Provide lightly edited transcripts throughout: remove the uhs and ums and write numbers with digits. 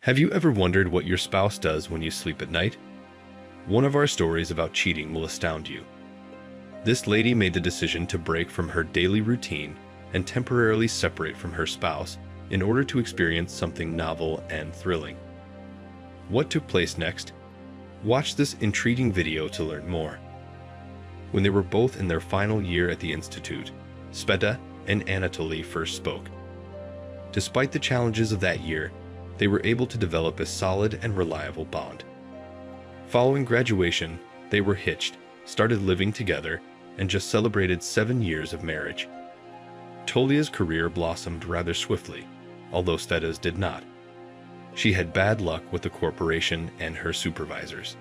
Have you ever wondered what your spouse does when you sleep at night? One of our stories about cheating will astound you. This lady made the decision to break from her daily routine and temporarily separate from her spouse in order to experience something novel and thrilling. What took place next? Watch this intriguing video to learn more. When they were both in their final year at the institute, Sveta and Anatoly first spoke. Despite the challenges of that year, they were able to develop a solid and reliable bond. Following graduation, they were hitched, started living together, and just celebrated 7 years of marriage. Tolia's career blossomed rather swiftly, although Sveta's did not. She had bad luck with the corporation and her supervisors.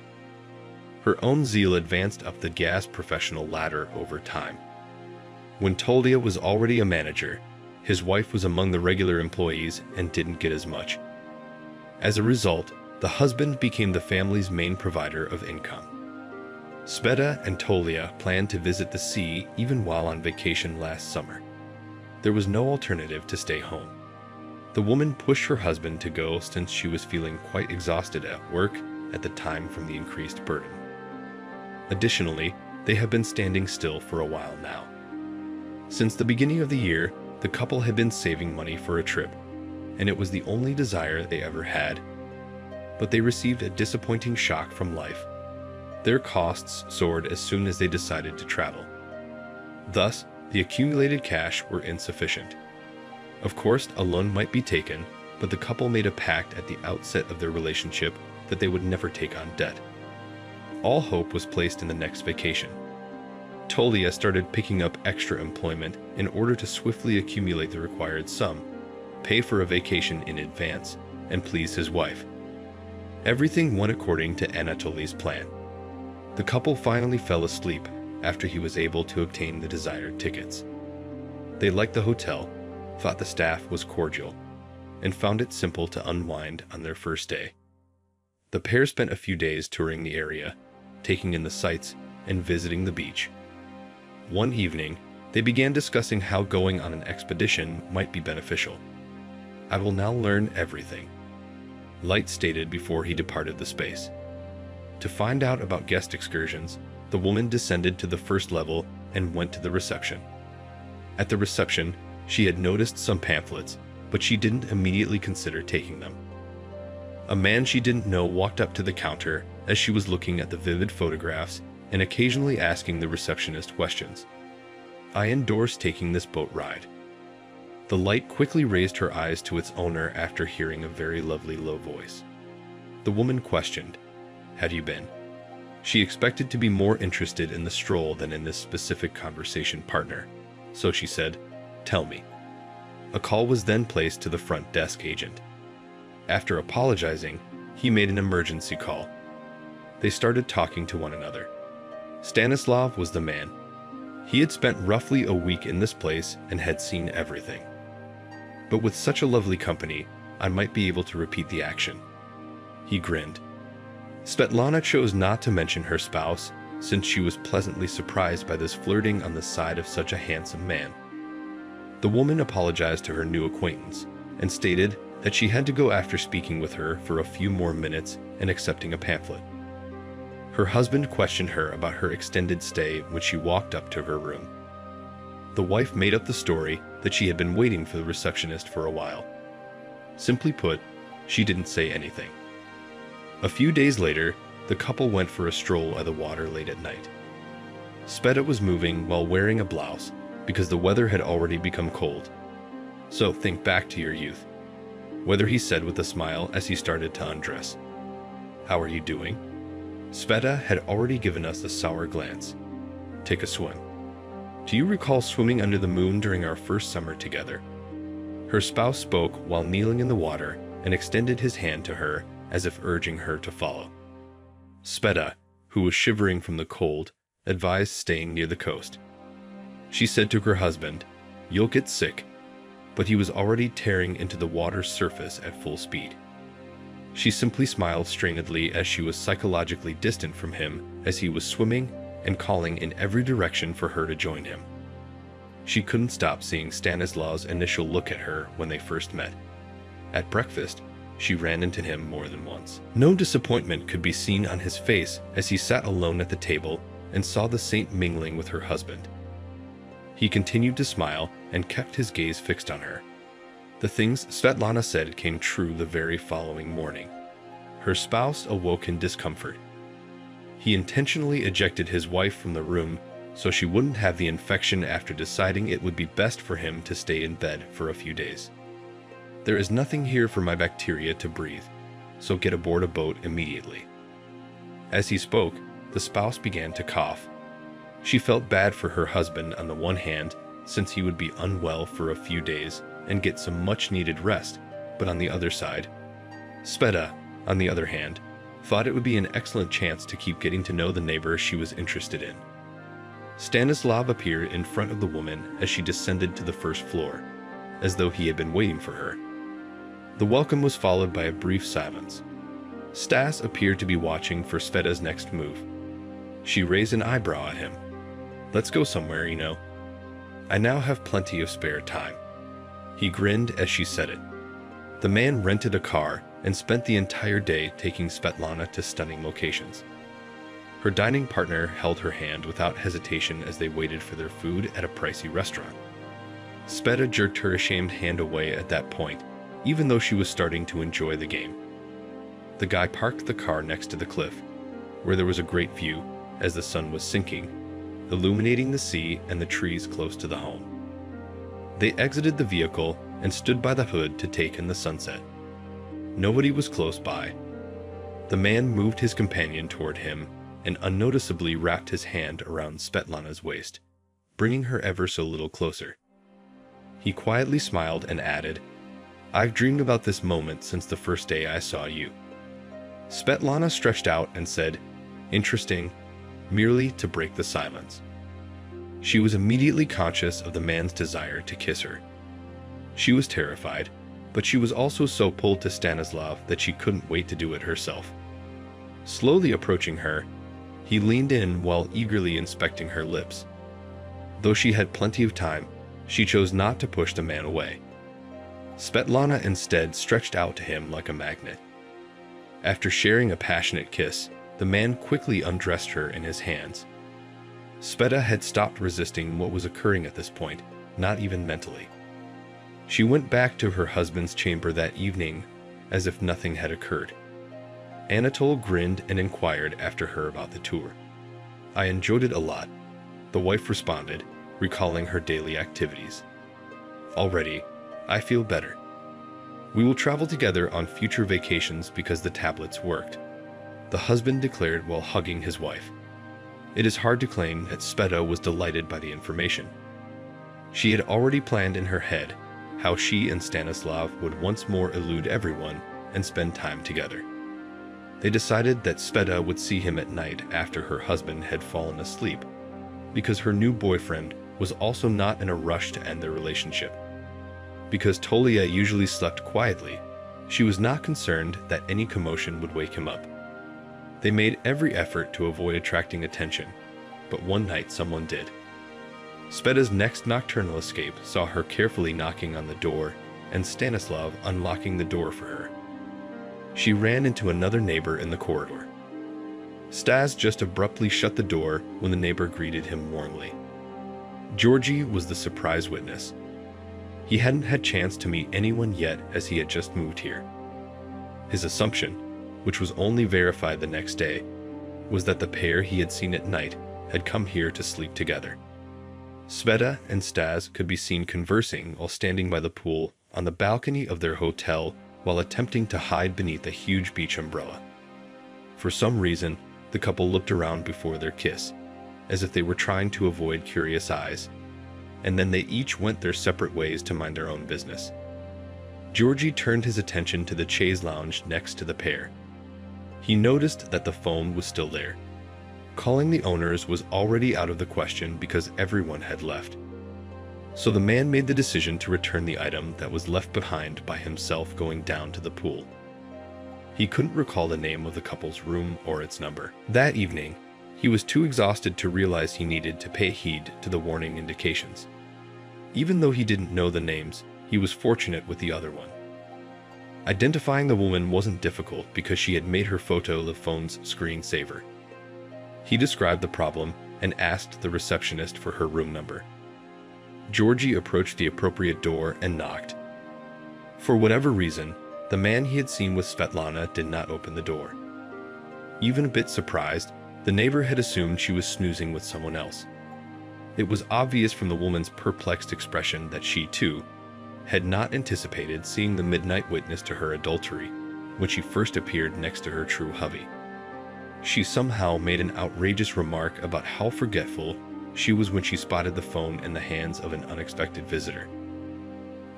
Her own zeal advanced up the gas professional ladder over time. When Tolia was already a manager, his wife was among the regular employees and didn't get as much. As a result, the husband became the family's main provider of income. Sveta and Tolia planned to visit the sea even while on vacation last summer. There was no alternative to stay home. The woman pushed her husband to go since she was feeling quite exhausted at work at the time from the increased burden. Additionally, they have been standing still for a while now. Since the beginning of the year, the couple had been saving money for a trip, and it was the only desire they ever had. But they received a disappointing shock from life. Their costs soared as soon as they decided to travel. Thus, the accumulated cash were insufficient. Of course, a loan might be taken, but the couple made a pact at the outset of their relationship that they would never take on debt. All hope was placed in the next vacation. Tolia started picking up extra employment in order to swiftly accumulate the required sum, pay for a vacation in advance, and please his wife. Everything went according to Anatoly's plan. The couple finally fell asleep after he was able to obtain the desired tickets. They liked the hotel, thought the staff was cordial, and found it simple to unwind on their first day. The pair spent a few days touring the area, taking in the sights and visiting the beach. One evening, they began discussing how going on an expedition might be beneficial. "I will now learn everything," Light stated before he departed the space. To find out about guest excursions, the woman descended to the first level and went to the reception. At the reception, she had noticed some pamphlets, but she didn't immediately consider taking them. A man she didn't know walked up to the counter as she was looking at the vivid photographs and occasionally asking the receptionist questions. "I endorse taking this boat ride." The Light quickly raised her eyes to its owner after hearing a very lovely low voice. The woman questioned, "Have you been?" She expected to be more interested in the stroll than in this specific conversation partner, so she said, "Tell me." A call was then placed to the front desk agent. After apologizing, he made an emergency call. They started talking to one another. Stanislav was the man. He had spent roughly a week in this place and had seen everything. "But with such a lovely company, I might be able to repeat the action." He grinned. Svetlana chose not to mention her spouse, since she was pleasantly surprised by this flirting on the side of such a handsome man. The woman apologized to her new acquaintance and stated that she had to go after speaking with her for a few more minutes and accepting a pamphlet. Her husband questioned her about her extended stay when she walked up to her room. The wife made up the story that she had been waiting for the receptionist for a while. Simply put, she didn't say anything. A few days later, the couple went for a stroll at the water late at night. Sveta was moving while wearing a blouse because the weather had already become cold. "So think back to your youth," whether he said with a smile as he started to undress. "How are you doing?" Sveta had already given us a sour glance. "Take a swim." "Do you recall swimming under the moon during our first summer together?" Her spouse spoke while kneeling in the water and extended his hand to her as if urging her to follow. Sveta, who was shivering from the cold, advised staying near the coast. She said to her husband, "You'll get sick," but he was already tearing into the water's surface at full speed. She simply smiled strainedly as she was psychologically distant from him as he was swimming and calling in every direction for her to join him. She couldn't stop seeing Stanislav's initial look at her when they first met. At breakfast, she ran into him more than once. No disappointment could be seen on his face as he sat alone at the table and saw the saint mingling with her husband. He continued to smile and kept his gaze fixed on her. The things Svetlana said came true the very following morning. Her spouse awoke in discomfort. He intentionally ejected his wife from the room so she wouldn't have the infection after deciding it would be best for him to stay in bed for a few days. There is nothing here for my bacteria to breathe, so get aboard a boat immediately. As he spoke, the spouse began to cough. She felt bad for her husband on the one hand, since he would be unwell for a few days and get some much-needed rest, but on the other side, Sveta, on the other hand, thought it would be an excellent chance to keep getting to know the neighbor she was interested in. Stanislav appeared in front of the woman as she descended to the first floor, as though he had been waiting for her. The welcome was followed by a brief silence. Stas appeared to be watching for Sveta's next move. She raised an eyebrow at him. "Let's go somewhere, you know. I now have plenty of spare time." He grinned as she said it. The man rented a car and spent the entire day taking Svetlana to stunning locations. Her dining partner held her hand without hesitation as they waited for their food at a pricey restaurant. Sveta jerked her ashamed hand away at that point, even though she was starting to enjoy the game. The guy parked the car next to the cliff, where there was a great view as the sun was sinking, illuminating the sea and the trees close to the home. They exited the vehicle and stood by the hood to take in the sunset. Nobody was close by. The man moved his companion toward him and unnoticeably wrapped his hand around Svetlana's waist, bringing her ever so little closer. He quietly smiled and added, "I've dreamed about this moment since the first day I saw you." Svetlana stretched out and said, "Interesting," merely to break the silence. She was immediately conscious of the man's desire to kiss her. She was terrified, but she was also so pulled to Stanislav that she couldn't wait to do it herself. Slowly approaching her, he leaned in while eagerly inspecting her lips. Though she had plenty of time, she chose not to push the man away. Svetlana instead stretched out to him like a magnet. After sharing a passionate kiss, the man quickly undressed her in his hands. Sveta had stopped resisting what was occurring at this point, not even mentally. She went back to her husband's chamber that evening as if nothing had occurred. Anatole grinned and inquired after her about the tour. "I enjoyed it a lot," the wife responded, recalling her daily activities. "Already, I feel better. We will travel together on future vacations because the tablets worked," the husband declared while hugging his wife. It is hard to claim that Sveta was delighted by the information. She had already planned in her head how she and Stanislav would once more elude everyone and spend time together. They decided that Sveta would see him at night after her husband had fallen asleep, because her new boyfriend was also not in a rush to end their relationship. Because Tolia usually slept quietly, she was not concerned that any commotion would wake him up. They made every effort to avoid attracting attention, but one night someone did. Sveta's next nocturnal escape saw her carefully knocking on the door and Stanislav unlocking the door for her. She ran into another neighbor in the corridor. Stas just abruptly shut the door when the neighbor greeted him warmly. Georgi was the surprise witness. He hadn't had chance to meet anyone yet as he had just moved here. His assumption, which was only verified the next day, was that the pair he had seen at night had come here to sleep together. Sveta and Stas could be seen conversing while standing by the pool on the balcony of their hotel while attempting to hide beneath a huge beach umbrella. For some reason, the couple looked around before their kiss, as if they were trying to avoid curious eyes, and then they each went their separate ways to mind their own business. Georgi turned his attention to the chaise lounge next to the pair. He noticed that the phone was still there. Calling the owners was already out of the question because everyone had left. So the man made the decision to return the item that was left behind by himself going down to the pool. He couldn't recall the name of the couple's room or its number. That evening, he was too exhausted to realize he needed to pay heed to the warning indications. Even though he didn't know the names, he was fortunate with the other one. Identifying the woman wasn't difficult because she had made her photo the phone's screensaver. He described the problem and asked the receptionist for her room number. Georgie approached the appropriate door and knocked. For whatever reason, the man he had seen with Svetlana did not open the door. Even a bit surprised, the neighbor had assumed she was snoozing with someone else. It was obvious from the woman's perplexed expression that she, too, had not anticipated seeing the midnight witness to her adultery when she first appeared next to her true hubby. She somehow made an outrageous remark about how forgetful she was when she spotted the phone in the hands of an unexpected visitor.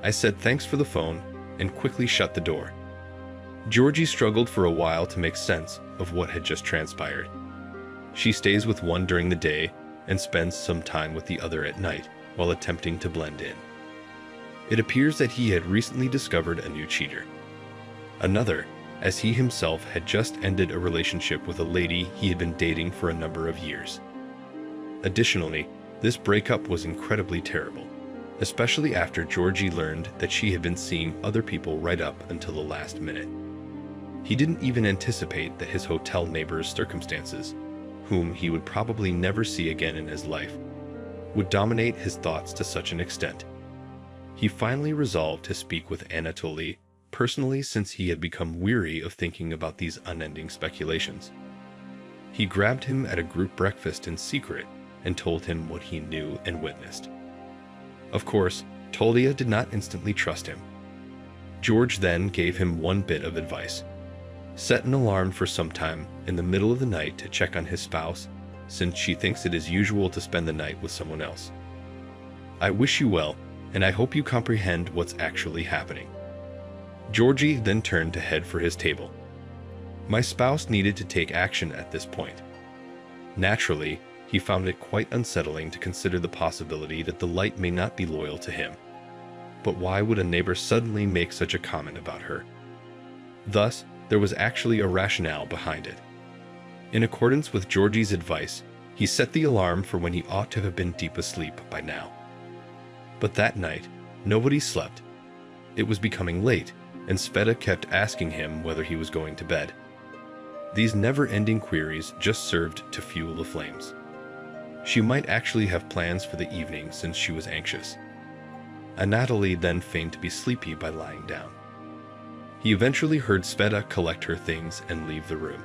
I said thanks for the phone and quickly shut the door. Georgie struggled for a while to make sense of what had just transpired. She stays with one during the day and spends some time with the other at night while attempting to blend in. It appears that he had recently discovered a new cheater. Another, as he himself had just ended a relationship with a lady he had been dating for a number of years. Additionally, this breakup was incredibly terrible, especially after Georgie learned that she had been seeing other people right up until the last minute. He didn't even anticipate that his hotel neighbor's circumstances, whom he would probably never see again in his life, would dominate his thoughts to such an extent. He finally resolved to speak with Anatoly personally since he had become weary of thinking about these unending speculations. He grabbed him at a group breakfast in secret and told him what he knew and witnessed. Of course, Tolia did not instantly trust him. George then gave him one bit of advice. Set an alarm for some time in the middle of the night to check on his spouse, since she thinks it is usual to spend the night with someone else. I wish you well, and I hope you comprehend what's actually happening. Georgie then turned to head for his table. My spouse needed to take action at this point. Naturally, he found it quite unsettling to consider the possibility that the light may not be loyal to him. But why would a neighbor suddenly make such a comment about her? Thus, there was actually a rationale behind it. In accordance with Georgie's advice, he set the alarm for when he ought to have been deep asleep by now. But that night, nobody slept. It was becoming late, and Sveta kept asking him whether he was going to bed. These never-ending queries just served to fuel the flames. She might actually have plans for the evening since she was anxious. Anatoly then feigned to be sleepy by lying down. He eventually heard Sveta collect her things and leave the room.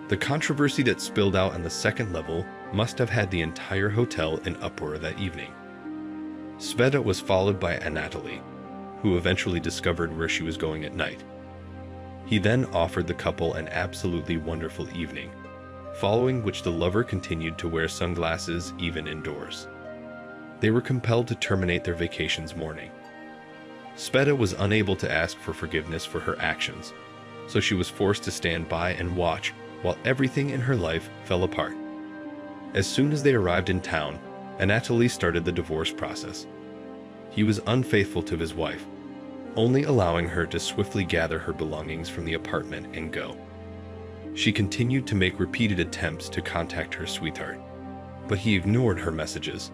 The controversy that spilled out on the second level must have had the entire hotel in uproar that evening. Sveta was followed by Anatoly, who eventually discovered where she was going at night. He then offered the couple an absolutely wonderful evening, following which the lover continued to wear sunglasses even indoors. They were compelled to terminate their vacation's morning. Sveta was unable to ask for forgiveness for her actions, so she was forced to stand by and watch while everything in her life fell apart. As soon as they arrived in town, Anatoly started the divorce process. He was unfaithful to his wife, only allowing her to swiftly gather her belongings from the apartment and go. She continued to make repeated attempts to contact her sweetheart, but he ignored her messages.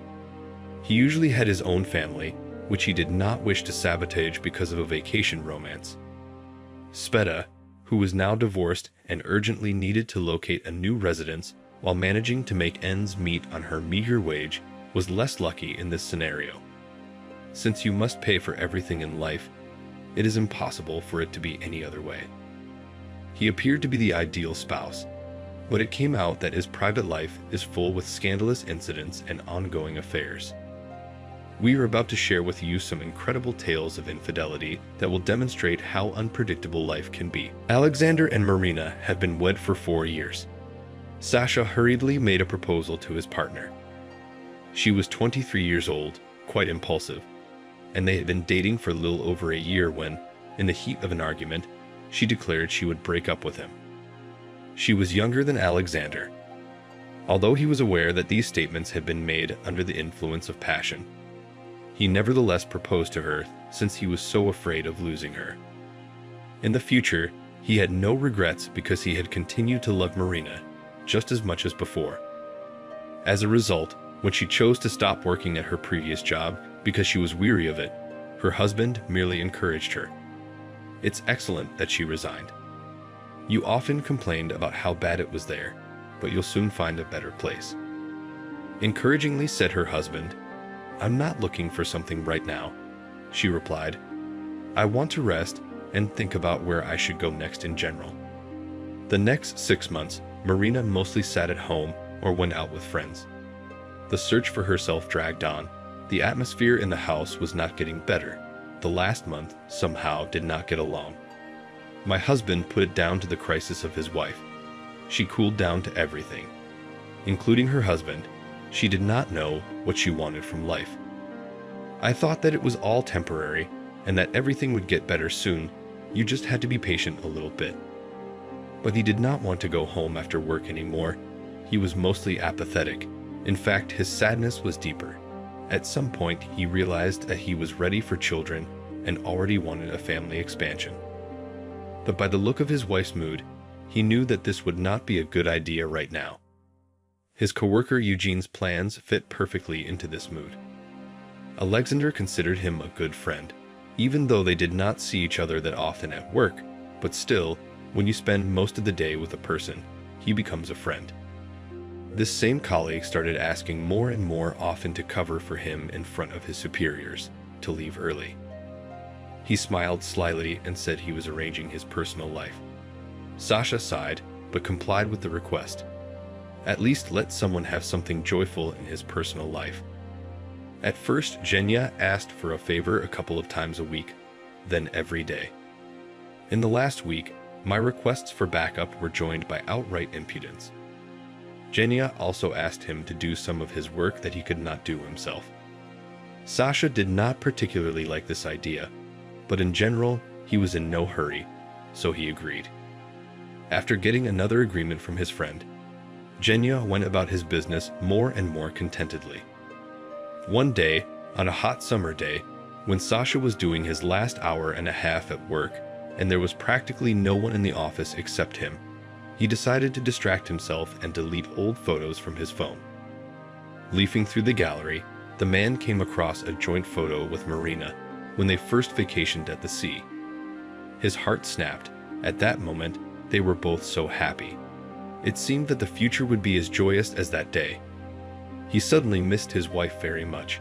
He usually had his own family, which he did not wish to sabotage because of a vacation romance. Sveta, who was now divorced and urgently needed to locate a new residence while managing to make ends meet on her meager wage, was less lucky in this scenario. Since you must pay for everything in life, it is impossible for it to be any other way. He appeared to be the ideal spouse, but it came out that his private life is full with scandalous incidents and ongoing affairs. We are about to share with you some incredible tales of infidelity that will demonstrate how unpredictable life can be. Alexander and Marina had been wed for 4 years. Sasha hurriedly made a proposal to his partner. She was 23 years old, quite impulsive, and they had been dating for a little over a year when, in the heat of an argument, she declared she would break up with him. She was younger than Alexander. Although he was aware that these statements had been made under the influence of passion, he nevertheless proposed to her since he was so afraid of losing her. In the future, he had no regrets because he had continued to love Marina just as much as before. As a result, when she chose to stop working at her previous job because she was weary of it, her husband merely encouraged her. It's excellent that she resigned. You often complained about how bad it was there, but you'll soon find a better place. Encouragingly said her husband, I'm not looking for something right now. She replied, I want to rest and think about where I should go next in general. The next 6 months, Marina mostly sat at home or went out with friends. The search for herself dragged on. The atmosphere in the house was not getting better. The last month somehow did not get along. My husband put it down to the crisis of his wife. She cooled down to everything, including her husband. She did not know what she wanted from life. I thought that it was all temporary and that everything would get better soon. You just had to be patient a little bit. But he did not want to go home after work anymore. He was mostly apathetic. In fact, his sadness was deeper. At some point, he realized that he was ready for children and already wanted a family expansion. But by the look of his wife's mood, he knew that this would not be a good idea right now. His coworker Eugene's plans fit perfectly into this mood. Alexander considered him a good friend, even though they did not see each other that often at work, but still, when you spend most of the day with a person, he becomes a friend. This same colleague started asking more and more often to cover for him in front of his superiors, to leave early. He smiled slyly and said he was arranging his personal life. Sasha sighed, but complied with the request. At least let someone have something joyful in his personal life. At first, Zhenya asked for a favor a couple of times a week, then every day. In the last week, my requests for backup were joined by outright impudence. Zhenya also asked him to do some of his work that he could not do himself. Sasha did not particularly like this idea, but in general, he was in no hurry, so he agreed. After getting another agreement from his friend, Zhenya went about his business more and more contentedly. One day, on a hot summer day, when Sasha was doing his last hour and a half at work, and there was practically no one in the office except him, he decided to distract himself and delete old photos from his phone. Leafing through the gallery, the man came across a joint photo with Marina when they first vacationed at the sea. His heart snapped. At that moment, they were both so happy. It seemed that the future would be as joyous as that day. He suddenly missed his wife very much.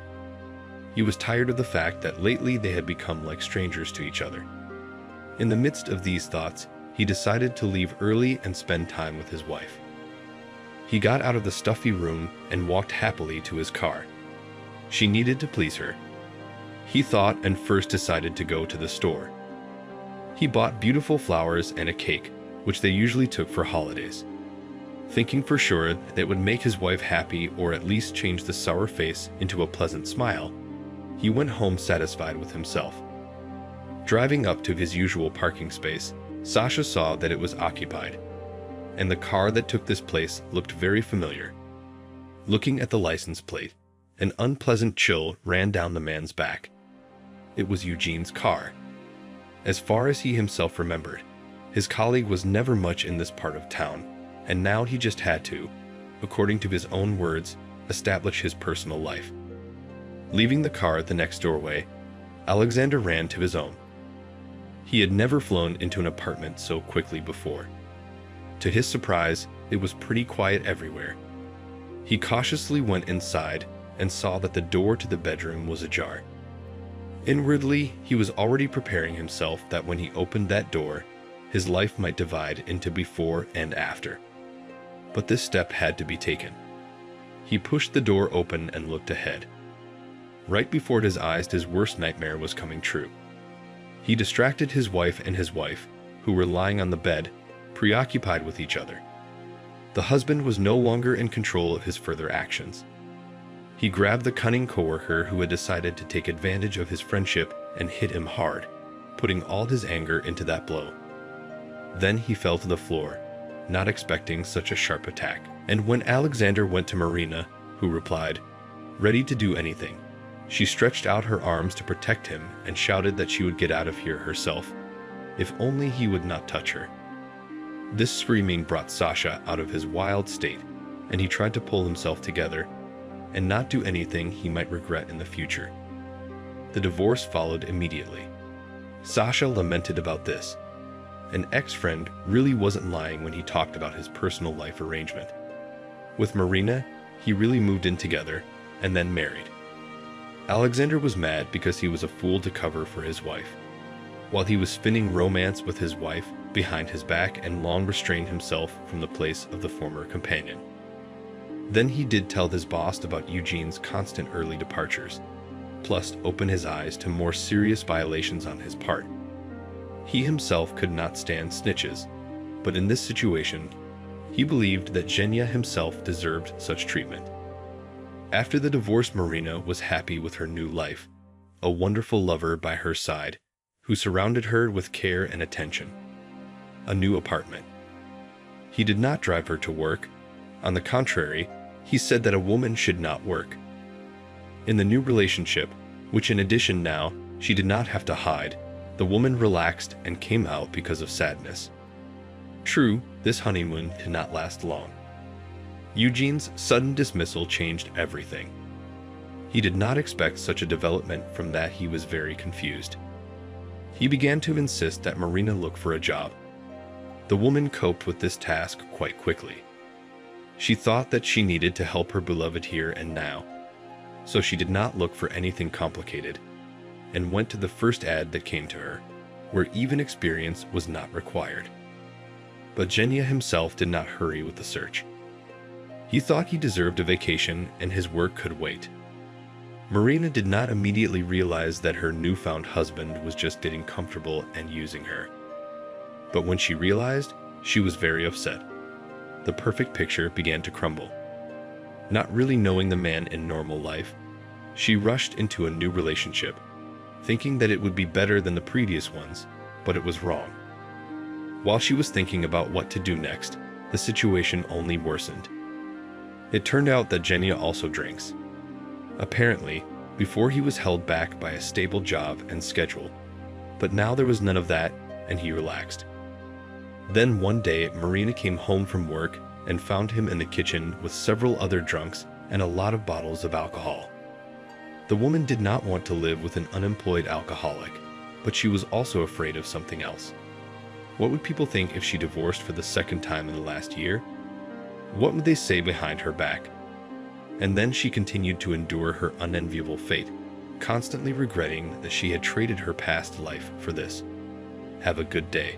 He was tired of the fact that lately they had become like strangers to each other. In the midst of these thoughts, he decided to leave early and spend time with his wife. He got out of the stuffy room and walked happily to his car. She needed to please her. He thought and first decided to go to the store. He bought beautiful flowers and a cake, which they usually took for holidays. Thinking for sure that it would make his wife happy or at least change the sour face into a pleasant smile, he went home satisfied with himself. Driving up to his usual parking space, Sasha saw that it was occupied, and the car that took this place looked very familiar. Looking at the license plate, an unpleasant chill ran down the man's back. It was Eugene's car. As far as he himself remembered, his colleague was never much in this part of town, and now he just had to, according to his own words, establish his personal life. Leaving the car at the next doorway, Alexander ran to his own. He had never flown into an apartment so quickly before. To his surprise, it was pretty quiet everywhere. He cautiously went inside and saw that the door to the bedroom was ajar. Inwardly, he was already preparing himself that when he opened that door, his life might divide into before and after. But this step had to be taken. He pushed the door open and looked ahead. Right before his eyes, his worst nightmare was coming true. He distracted his wife and his wife, who were lying on the bed, preoccupied with each other. The husband was no longer in control of his further actions. He grabbed the cunning coworker who had decided to take advantage of his friendship and hit him hard, putting all his anger into that blow. Then he fell to the floor, not expecting such a sharp attack. And when Alexander went to Marina, who replied, ready to do anything, she stretched out her arms to protect him and shouted that she would get out of here herself, if only he would not touch her. This screaming brought Sasha out of his wild state, and he tried to pull himself together and not do anything he might regret in the future. The divorce followed immediately. Sasha lamented about this. An ex-friend really wasn't lying when he talked about his personal life arrangement. With Marina, he really moved in together and then married. Alexander was mad because he was a fool to cover for his wife. While he was spinning romance with his wife behind his back and long restrained himself from the place of the former companion. Then he did tell his boss about Eugene's constant early departures, plus open his eyes to more serious violations on his part. He himself could not stand snitches, but in this situation, he believed that Zhenya himself deserved such treatment. After the divorce, Marina was happy with her new life, a wonderful lover by her side, who surrounded her with care and attention. A new apartment. He did not drive her to work. On the contrary, he said that a woman should not work. In the new relationship, which in addition now she did not have to hide, the woman relaxed and came out because of sadness. True, this honeymoon did not last long. Eugene's sudden dismissal changed everything. He did not expect such a development. From that, he was very confused. He began to insist that Marina look for a job. The woman coped with this task quite quickly. She thought that she needed to help her beloved here and now, so she did not look for anything complicated, and went to the first ad that came to her, where even experience was not required. But Zhenya himself did not hurry with the search. He thought he deserved a vacation and his work could wait. Marina did not immediately realize that her newfound husband was just getting comfortable and using her. But when she realized, she was very upset. The perfect picture began to crumble. Not really knowing the man in normal life, she rushed into a new relationship, thinking that it would be better than the previous ones, but it was wrong. While she was thinking about what to do next, the situation only worsened. It turned out that Zhenya also drinks. Apparently, before he was held back by a stable job and schedule, but now there was none of that, and he relaxed. Then one day, Marina came home from work and found him in the kitchen with several other drunks and a lot of bottles of alcohol. The woman did not want to live with an unemployed alcoholic, but she was also afraid of something else. What would people think if she divorced for the second time in the last year? What would they say behind her back? And then she continued to endure her unenviable fate, constantly regretting that she had traded her past life for this. Have a good day.